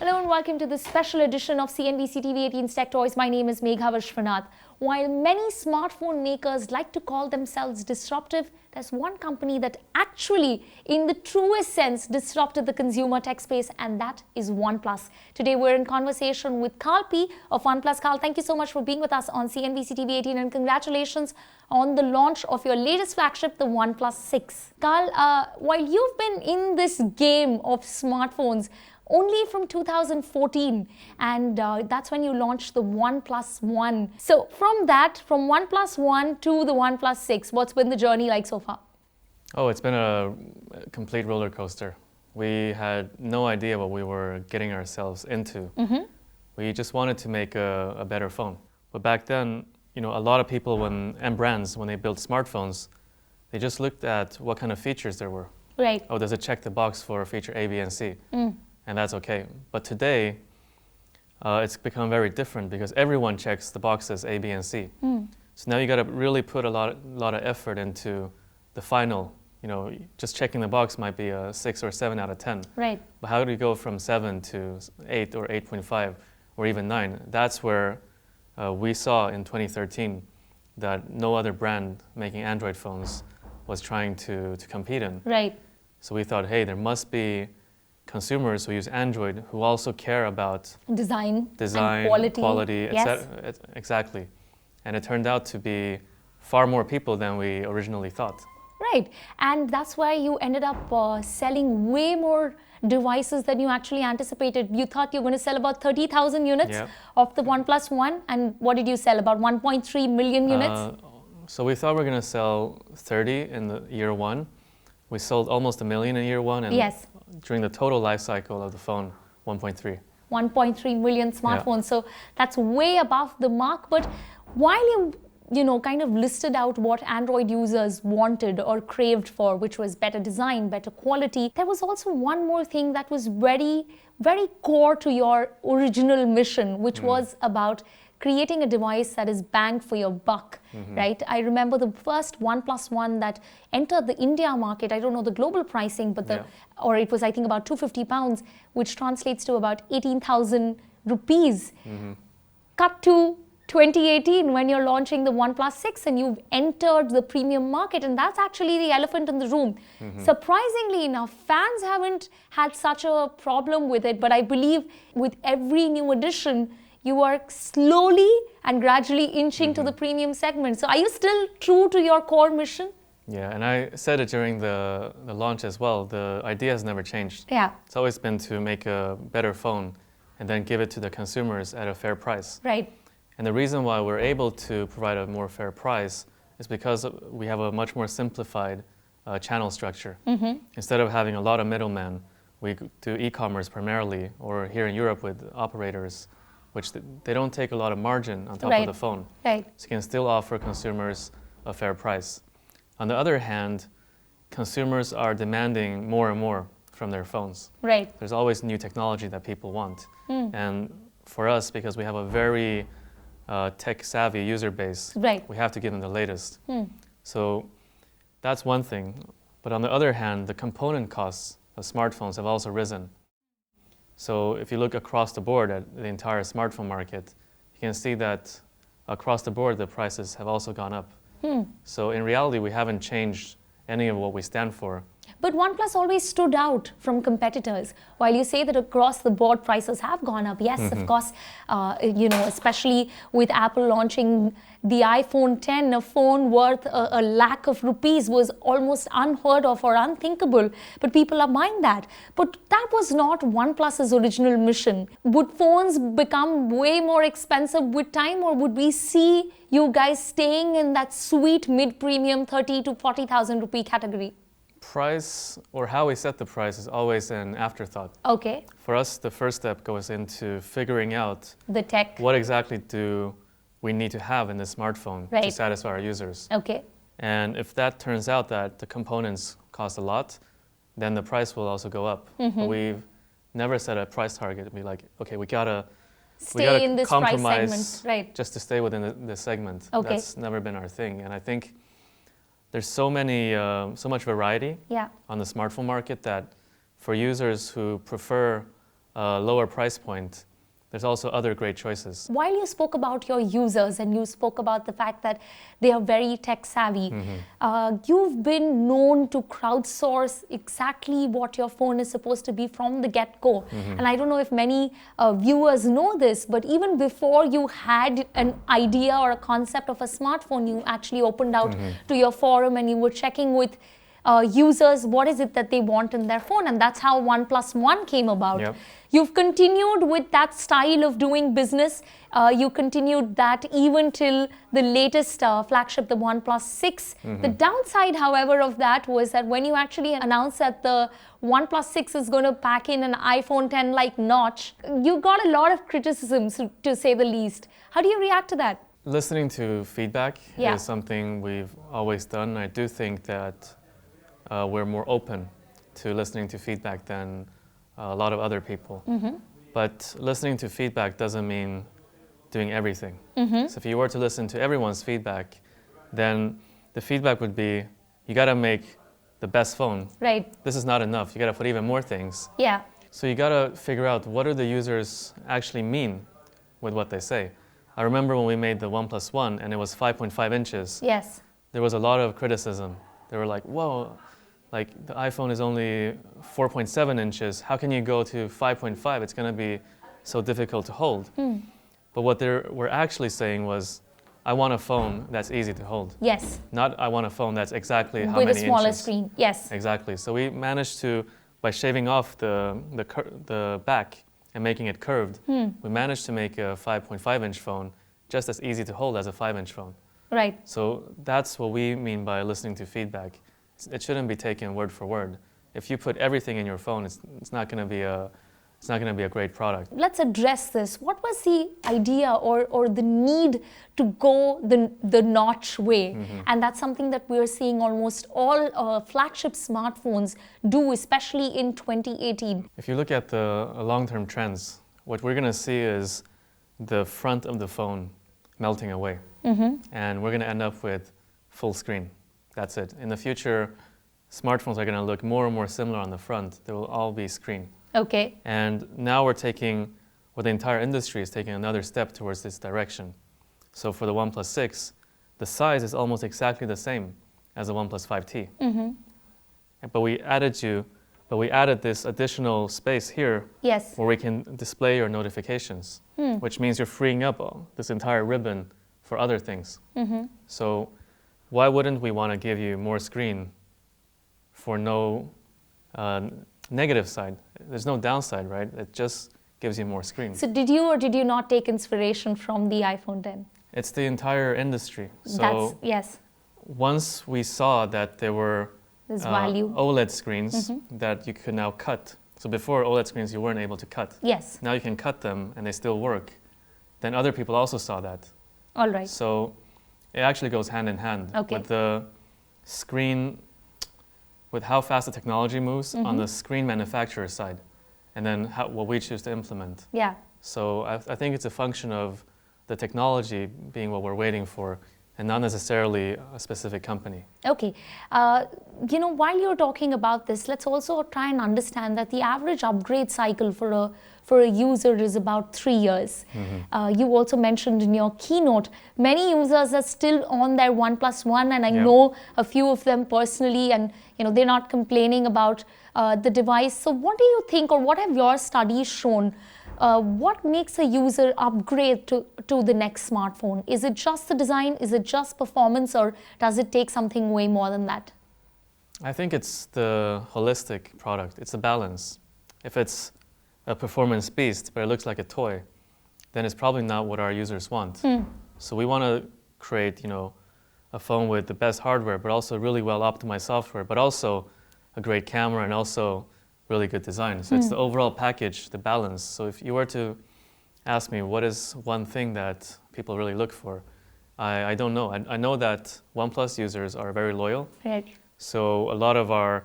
Hello and welcome to this special edition of CNBC TV 18's Tech Toys. My name is Megha Vishwanath. While many smartphone makers like to call themselves disruptive, there's one company that actually, in the truest sense, disrupted the consumer tech space, and that is Oneplus. Today, we're in conversation with Carl Pei of Oneplus. Carl, thank you so much for being with us on CNBC TV 18, and congratulations on the launch of your latest flagship, the Oneplus 6. Carl, while you've been in this game of smartphones only from 2014, and that's when you launched the Oneplus One. So from Oneplus One to the Oneplus 6, what's been the journey like so far? Oh, it's been a complete roller coaster. We had no idea what we were getting ourselves into. We just wanted to make a better phone. But back then, a lot of people and brands, when they built smartphones, they just looked at what kind of features there were. Right. Oh, does it check the box for feature A, B, and C? And that's okay. But today, it's become very different because everyone checks the boxes A, B, and C. So now you got to really put a lot of effort into the final. Just checking the box might be a 6 or 7 out of 10. Right. But how do you go from 7 to 8 or 8.5 or even 9? That's where we saw in 2013 that no other brand making Android phones was trying to compete in. Right. So we thought, hey, there must be consumers who use Android who also care about design and quality, yes. etc. Exactly. And it turned out to be far more people than we originally thought. Right. And that's why you ended up selling way more devices than you actually anticipated. You thought you were going to sell about 30,000 units of the Oneplus One. And what did you sell? About 1.3 million units? So we thought we were going to sell 30 in the year one. We sold almost 1 million in year one. And yes. During the total life cycle of the phone, 1.3. 1.3 million smartphones. Yeah. So that's way above the mark. But while you kind of listed out what Android users wanted or craved for, which was better design, better quality, there was also one more thing that was very, very core to your original mission, which was about creating a device that is bang for your buck, right? I remember the first Oneplus One that entered the India market. I don't know the global pricing, but or it was, I think, about 250 pounds, which translates to about 18,000 rupees. Cut to 2018 when you're launching the Oneplus 6 and you've entered the premium market, and that's actually the elephant in the room. Surprisingly enough, fans haven't had such a problem with it, but I believe with every new edition, you are slowly and gradually inching to the premium segment. So are you still true to your core mission? Yeah, and I said it during the launch as well. The idea has never changed. Yeah. It's always been to make a better phone and then give it to the consumers at a fair price. Right. And the reason why we're able to provide a more fair price is because we have a much more simplified channel structure. Instead of having a lot of middlemen, we do e-commerce primarily, or here in Europe with operators, which they don't take a lot of margin on top of the phone. Right. So you can still offer consumers a fair price. On the other hand, consumers are demanding more and more from their phones. Right. There's always new technology that people want. And for us, because we have a very tech-savvy user base, we have to give them the latest. So that's one thing. But on the other hand, the component costs of smartphones have also risen. So if you look across the board at the entire smartphone market, you can see that across the board, the prices have also gone up. So in reality, we haven't changed any of what we stand for. But OnePlus always stood out from competitors. While you say that across the board prices have gone up, yes, of course, especially with Apple launching the iPhone 10, a phone worth a lakh of rupees was almost unheard of or unthinkable. But people are buying that. But that was not OnePlus's original mission. Would phones become way more expensive with time, or would we see you guys staying in that sweet mid-premium 30 to 40,000 rupee category? Price, or how we set the price, is always an afterthought. Okay. For us, the first step goes into figuring out the tech. What exactly do we need to have in the smartphone to satisfy our users? Okay. And if that turns out that the components cost a lot, then the price will also go up. But we've never set a price target and be like, okay, we gotta stay in this price compromise segment, just to stay within the segment. Okay. That's never been our thing. And I think there's so much variety on the smartphone market that for users who prefer lower price point, there's also other great choices. While you spoke about your users and you spoke about the fact that they are very tech savvy, you've been known to crowdsource exactly what your phone is supposed to be from the get-go. And I don't know if many viewers know this, but even before you had an idea or a concept of a smartphone, you actually opened out to your forum and you were checking with users what is it that they want in their phone, and that's how Oneplus One came about. Yep. You've continued with that style of doing business. You continued that even till the latest flagship, the Oneplus 6. The downside, however, of that was that when you actually announced that the Oneplus 6 is going to pack in an iPhone 10-like notch, you got a lot of criticisms, to say the least. How do you react to that? Listening to feedback is something we've always done. I do think that we're more open to listening to feedback than a lot of other people. But listening to feedback doesn't mean doing everything. So if you were to listen to everyone's feedback, then the feedback would be, you gotta make the best phone. Right. This is not enough. You gotta put even more things. Yeah. So you gotta figure out what do the users actually mean with what they say. I remember when we made the Oneplus One and it was 5.5 inches. Yes. There was a lot of criticism. They were like, whoa, like the iPhone is only 4.7 inches. How can you go to 5.5? It's going to be so difficult to hold. But what they were actually saying was, I want a phone that's easy to hold. Yes. Not I want a phone that's exactly how many inches. With a smaller screen, yes. Exactly. So we managed to, by shaving off the back and making it curved, we managed to make a 5.5-inch phone just as easy to hold as a 5-inch phone. Right. So that's what we mean by listening to feedback. It shouldn't be taken word for word. If you put everything in your phone, it's not going to be a great product. Let's address this. What was the idea or the need to go the notch way? And that's something that we're seeing almost all flagship smartphones do, especially in 2018. If you look at the long-term trends, what we're going to see is the front of the phone melting away. And we're going to end up with full screen. That's it. In the future, smartphones are going to look more and more similar on the front. They will all be screen. Okay. And now we're taking, or the entire industry is taking another step towards this direction. So for the Oneplus 6, the size is almost exactly the same as the Oneplus 5T. But we added this additional space here where we can display your notifications, which means you're freeing up this entire ribbon for other things. So why wouldn't we want to give you more screen for no negative side? There's no downside, right? It just gives you more screen. So did you or did you not take inspiration from the iPhone 10? It's the entire industry. So once we saw that there were OLED screens that you could now cut. So before OLED screens, you weren't able to cut. Yes. Now you can cut them and they still work. Then other people also saw that. All right. So it actually goes hand in hand with the screen, with how fast the technology moves on the screen manufacturer side, and then what we choose to implement. Yeah. So I think it's a function of the technology being what we're waiting for, and not necessarily a specific company. Okay. While you're talking about this, let's also try and understand that the average upgrade cycle for a user is about 3 years. You also mentioned in your keynote, many users are still on their Oneplus One, and I know a few of them personally, and they're not complaining about the device. So what do you think, or what have your studies shown? What makes a user upgrade to the next smartphone? Is it just the design? Is it just performance? Or does it take something way more than that? I think it's the holistic product. It's a balance. If it's a performance beast, but it looks like a toy, then it's probably not what our users want. So we want to create, a phone with the best hardware, but also really well optimized software, but also a great camera and also really good design. So it's the overall package, the balance. So if you were to ask me what is one thing that people really look for, I don't know. I know that OnePlus users are very loyal. Right. So a lot of our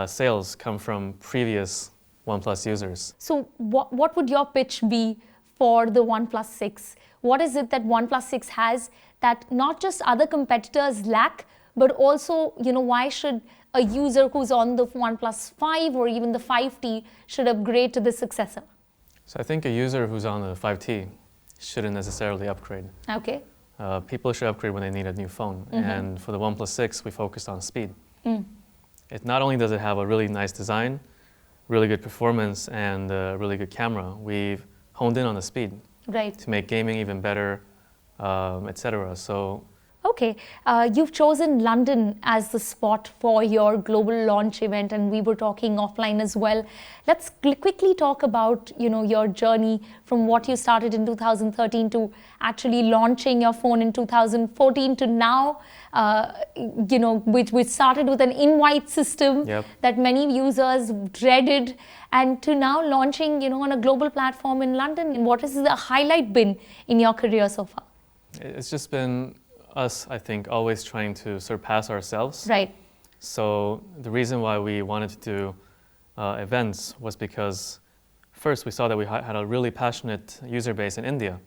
sales come from previous OnePlus users. So what would your pitch be for the OnePlus 6? What is it that OnePlus 6 has that not just other competitors lack, but also, why should a user who's on the OnePlus 5 or even the 5T should upgrade to the successor? So I think a user who's on the 5T shouldn't necessarily upgrade. Okay. People should upgrade when they need a new phone. And for the OnePlus 6, we focused on speed. It not only does it have a really nice design, really good performance, and a really good camera, we've honed in on the speed to make gaming even better, etc. So. Okay, you've chosen London as the spot for your global launch event, and we were talking offline as well. Let's quickly talk about, your journey from what you started in 2013 to actually launching your phone in 2014 to now, which started with an invite system that many users dreaded, and to now launching, on a global platform in London. And what has the highlight been in your career so far? It's just been us, I think, always trying to surpass ourselves. Right. So the reason why we wanted to do events was because first we saw that we had a really passionate user base in India.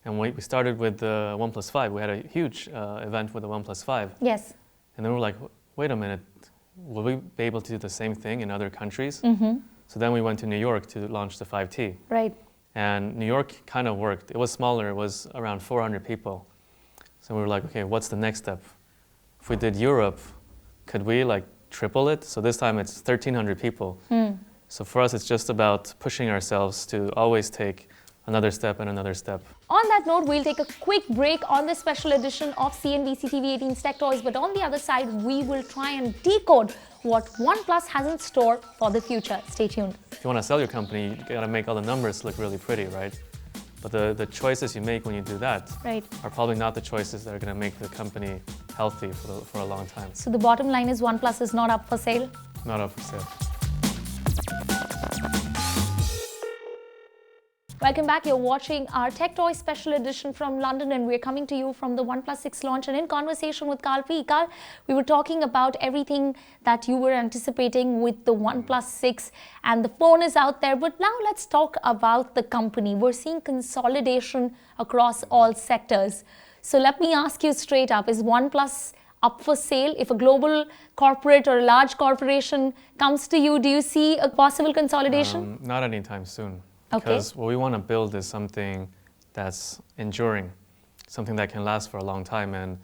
And we started with the OnePlus 5. We had a huge event with the OnePlus 5. Yes. And then we're like, wait a minute, will we be able to do the same thing in other countries? So then we went to New York to launch the 5T. Right. And New York kind of worked. It was smaller, it was around 400 people. So we were like, okay, what's the next step? If we did Europe, could we triple it? So this time it's 1,300 people. So for us, it's just about pushing ourselves to always take another step and another step. On that note, we'll take a quick break on this special edition of CNBC TV 18's Tech Toys. But on the other side, we will try and decode what OnePlus has in store for the future. Stay tuned. If you want to sell your company, you gotta make all the numbers look really pretty, right? But the choices you make when you do that are probably not the choices that are going to make the company healthy for a long time. So the bottom line is OnePlus is not up for sale? Not up for sale. Welcome back. You're watching our Tech Toy special edition from London, and we're coming to you from the OnePlus 6 launch and in conversation with Carl Pei. Carl, we were talking about everything that you were anticipating with the OnePlus 6, and the phone is out there. But now let's talk about the company. We're seeing consolidation across all sectors. So let me ask you straight up, is OnePlus up for sale? If a global corporate or a large corporation comes to you, do you see a possible consolidation? Not anytime soon. Because what we want to build is something that's enduring, something that can last for a long time. And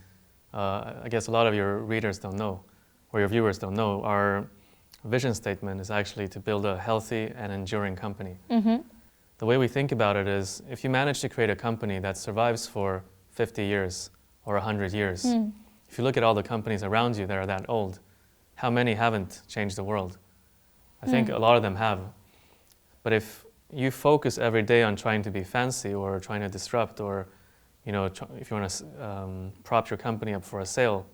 I guess a lot of your readers don't know, or your viewers don't know, our vision statement is actually to build a healthy and enduring company. The way we think about it is, if you manage to create a company that survives for 50 years or 100 years, if you look at all the companies around you that are that old, how many haven't changed the world? I think a lot of them have. But if you focus every day on trying to be fancy or trying to disrupt, or if you want to prop your company up for a sale,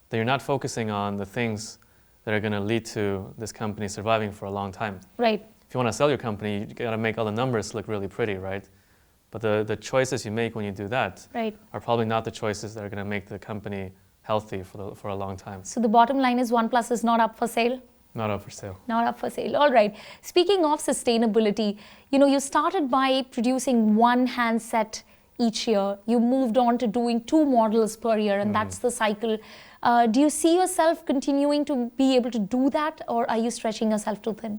then you're not focusing on the things that are going to lead to this company surviving for a long time. Right. If you want to sell your company, you got to make all the numbers look really pretty, right? But the choices you make when you do that are probably not the choices that are going to make the company healthy for a long time. So the bottom line is OnePlus is not up for sale? Not up for sale. Not up for sale. All right. Speaking of sustainability, you started by producing one handset each year. You moved on to doing 2 models per year, and that's the cycle. Do you see yourself continuing to be able to do that, or are you stretching yourself too thin?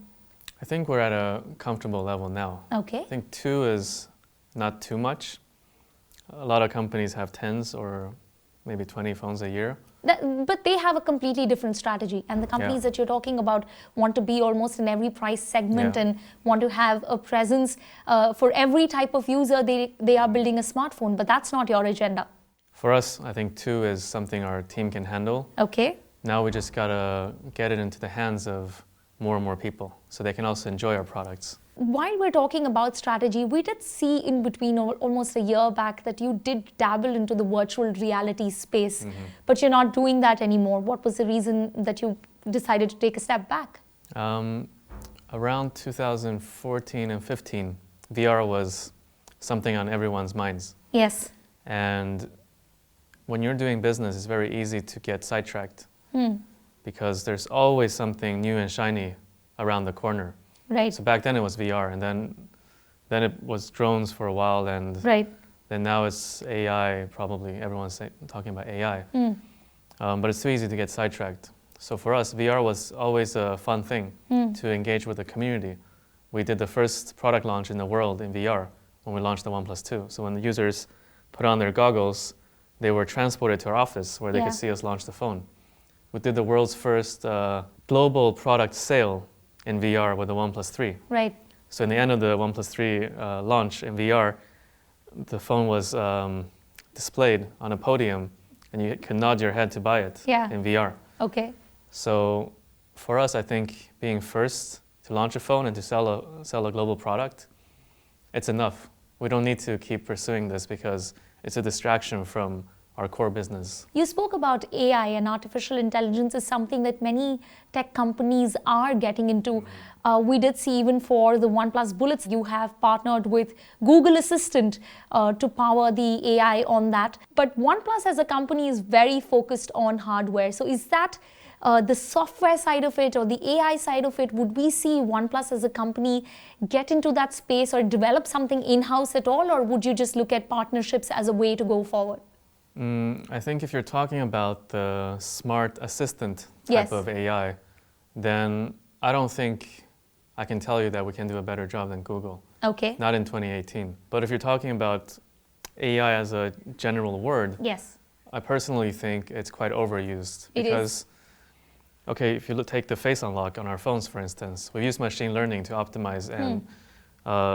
I think we're at a comfortable level now. Okay. I think 2 is not too much. A lot of companies have 10s or maybe 20 phones a year. But they have a completely different strategy, and the companies that you're talking about want to be almost in every price segment and want to have a presence for every type of user. They are building a smartphone, but that's not your agenda. For us, I think 2 is something our team can handle. Okay. Now we just gotta get it into the hands of more and more people so they can also enjoy our products. While we're talking about strategy, we did see in between almost a year back that you did dabble into the virtual reality space, but you're not doing that anymore. What was the reason that you decided to take a step back? Around 2014 and 15, VR was something on everyone's minds. Yes. And when you're doing business, it's very easy to get sidetracked because there's always something new and shiny around the corner. Right. So back then it was VR, and then it was drones for a while, and then now it's AI. Probably everyone's talking about AI, but it's too easy to get sidetracked. So for us, VR was always a fun thing to engage with the community. We did the first product launch in the world in VR when we launched the Oneplus 2. So when the users put on their goggles, they were transported to our office where they could see us launch the phone. We did the world's first global product sale in VR with the Oneplus 3. Right. So in the end of the Oneplus 3 launch in VR, the phone was displayed on a podium and you could nod your head to buy it in VR. Okay. So for us, I think being first to launch a phone and to sell a global product, it's enough. We don't need to keep pursuing this because it's a distraction from our core business. You spoke about AI, and artificial intelligence is something that many tech companies are getting into. We did see even for the OnePlus Bullets, you have partnered with Google Assistant to power the AI on that. But OnePlus as a company is very focused on hardware. So is that the software side of it or the AI side of it? Would we see OnePlus as a company get into that space or develop something in-house at all? Or would you just look at partnerships as a way to go forward? I think if you're talking about the smart assistant type of AI, then I don't think I can tell you that we can do a better job than Google. Okay. Not in 2018. But if you're talking about AI as a general word, I personally think it's quite overused. Because, okay, if you take the face unlock on our phones, for instance, we use machine learning to optimize and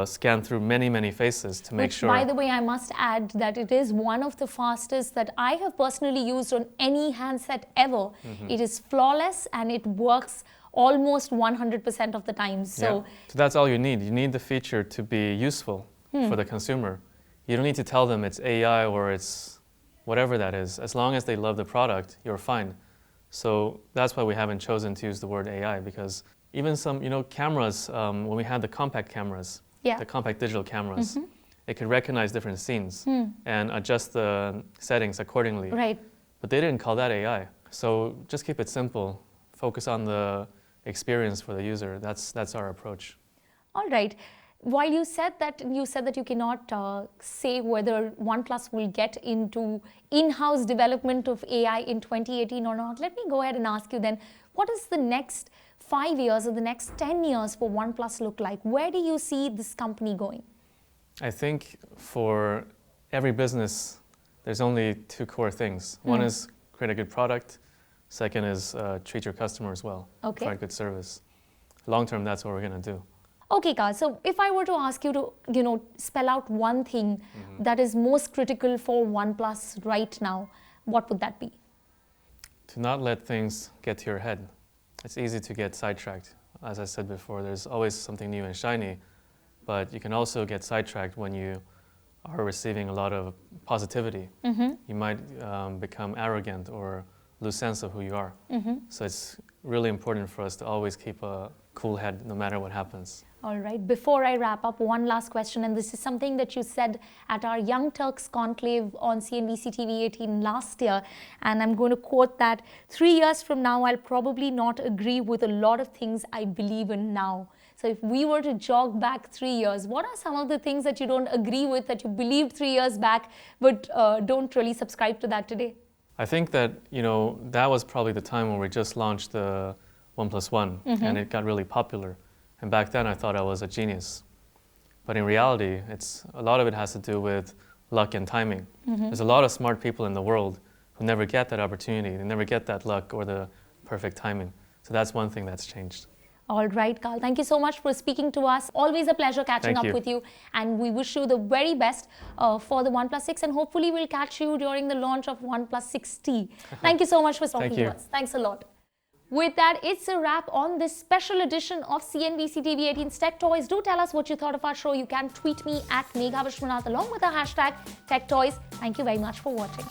scan through many, many faces to make sure. By the way, I must add that it is one of the fastest that I have personally used on any handset ever. It is flawless and it works almost 100% of the time. So that's all you need. You need the feature to be useful for the consumer. You don't need to tell them it's AI or it's whatever that is. As long as they love the product, you're fine. So that's why we haven't chosen to use the word AI, because even some, cameras, when we had the compact cameras, the compact digital cameras, it could recognize different scenes and adjust the settings accordingly. Right. But they didn't call that AI. So just keep it simple. Focus on the experience for the user. That's our approach. All right. While you said that you cannot say whether OnePlus will get into in-house development of AI in 2018 or not, let me go ahead and ask you then, what does the next 5 years or the next 10 years for OnePlus look like? Where do you see this company going? I think for every business, there's only two core things. One is create a good product. Second is treat your customers well, provide good service. Long term, that's what we're going to do. Okay, Carl, so if I were to ask you to, spell out one thing that is most critical for OnePlus right now, what would that be? To not let things get to your head. It's easy to get sidetracked. As I said before, there's always something new and shiny, but you can also get sidetracked when you are receiving a lot of positivity. You might become arrogant or lose sense of who you are. So it's really important for us to always keep a cool head no matter what happens. All right. Before I wrap up, one last question, and this is something that you said at our Young Turks conclave on CNBC TV 18 last year, and I'm going to quote that, 3 years from now, I'll probably not agree with a lot of things I believe in now. So if we were to jog back 3 years, what are some of the things that you don't agree with that you believed 3 years back, but don't really subscribe to that today? I think that, that was probably the time when we just launched the OnePlus One and it got really popular. And back then I thought I was a genius. But in reality, a lot of it has to do with luck and timing. There's a lot of smart people in the world who never get that opportunity. They never get that luck or the perfect timing. So that's one thing that's changed. All right, Carl. Thank you so much for speaking to us. Always a pleasure catching up with you. And we wish you the very best for the OnePlus 6. And hopefully we'll catch you during the launch of OnePlus 6T. Thank you so much for talking to us. Thanks a lot. With that, it's a wrap on this special edition of CNBC TV 18's Tech Toys. Do tell us what you thought of our show. You can tweet me at Megha Vishwanath along with the hashtag Tech Toys. Thank you very much for watching.